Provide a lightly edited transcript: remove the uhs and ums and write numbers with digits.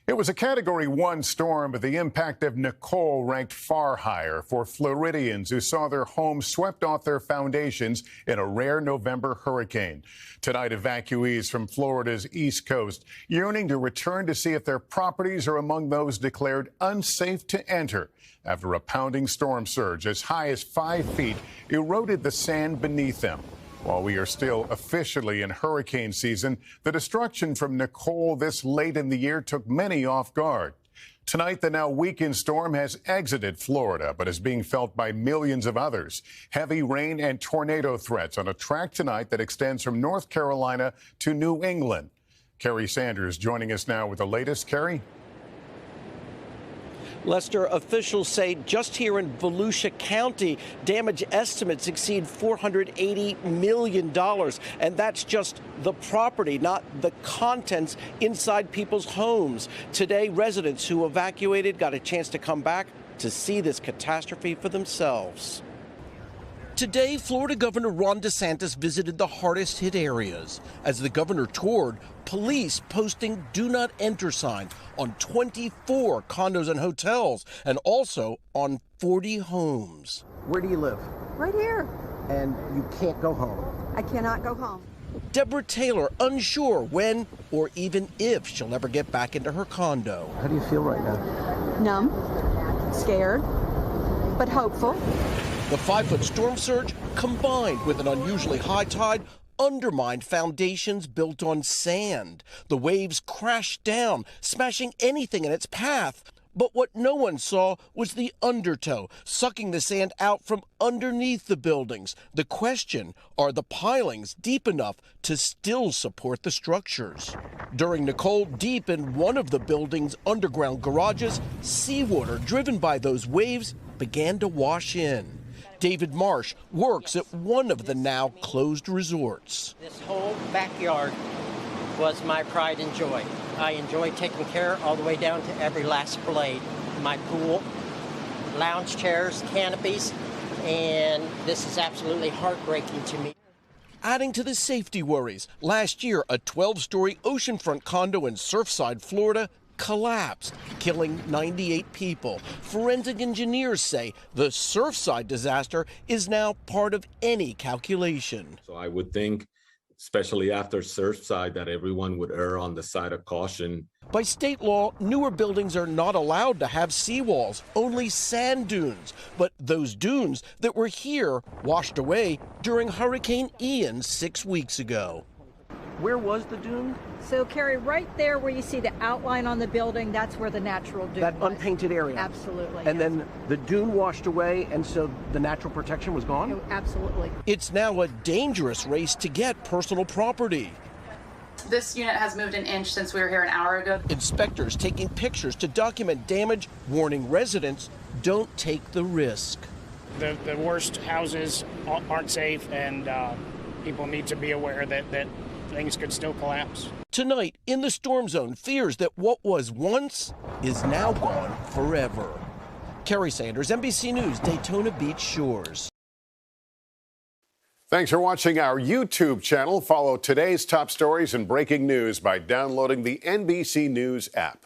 It was a Category 1 storm, but the impact of Nicole ranked far higher for Floridians who saw their homes swept off their foundations in a rare November hurricane. Tonight, evacuees from Florida's East Coast yearning to return to see if their properties are among those declared unsafe to enter after a pounding storm surge as high as 5 feet eroded the sand beneath them. While we are still officially in hurricane season, the destruction from Nicole this late in the year took many off guard. Tonight, the now weakened storm has exited Florida, but is being felt by millions of others. Heavy rain and tornado threats on a track tonight that extends from North Carolina to New England. Kerry Sanders joining us now with the latest. Kerry? Lester, officials say just here in Volusia County, damage estimates exceed $480 million. And that's just the property, not the contents inside people's homes. Today, residents who evacuated got a chance to come back to see this catastrophe for themselves. Today, Florida Governor Ron DeSantis visited the hardest hit areas. As the governor toured, police posting do not enter signs on 24 condos and hotels and also on 40 homes. Where do you live? Right here. And you can't go home. I cannot go home. Deborah Taylor unsure when or even if she'll ever get back into her condo. How do you feel right now? Numb, scared, but hopeful. The 5-foot storm surge, combined with an unusually high tide, undermined foundations built on sand. The waves crashed down, smashing anything in its path. But what no one saw was the undertow, sucking the sand out from underneath the buildings. The question, are the pilings deep enough to still support the structures? During Nicole, deep in one of the building's underground garages, seawater driven by those waves began to wash in. David Marsh works at one of the now closed resorts. This whole backyard was my pride and joy. I enjoyed taking care all the way down to every last blade. My pool, lounge chairs, canopies, and this is absolutely heartbreaking to me. Adding to the safety worries, last year a 12-story oceanfront condo in Surfside, Florida, collapsed, killing 98 people. Forensic engineers say the Surfside disaster is now part of any calculation. So I would think, especially after Surfside, that everyone would err on the side of caution. By state law, newer buildings are not allowed to have seawalls, only sand dunes. But those dunes that were here washed away during Hurricane Ian 6 weeks ago. Where was the dune? So, Kerry, right there where you see the outline on the building, that's where the natural dune That was. unpainted area? Absolutely. And yes. then the dune washed away, and so the natural protection was gone? Oh, absolutely. It's now a dangerous race to get personal property. This unit has moved an inch since we were here an hour ago. Inspectors taking pictures to document damage, warning residents don't take the risk. The worst houses aren't safe, and people need to be aware that things could still collapse. Tonight, in the storm zone, fears that what was once is now gone forever. Kerry Sanders, NBC News, Daytona Beach Shores. Thanks for watching our YouTube channel. Follow today's top stories and breaking news by downloading the NBC News app.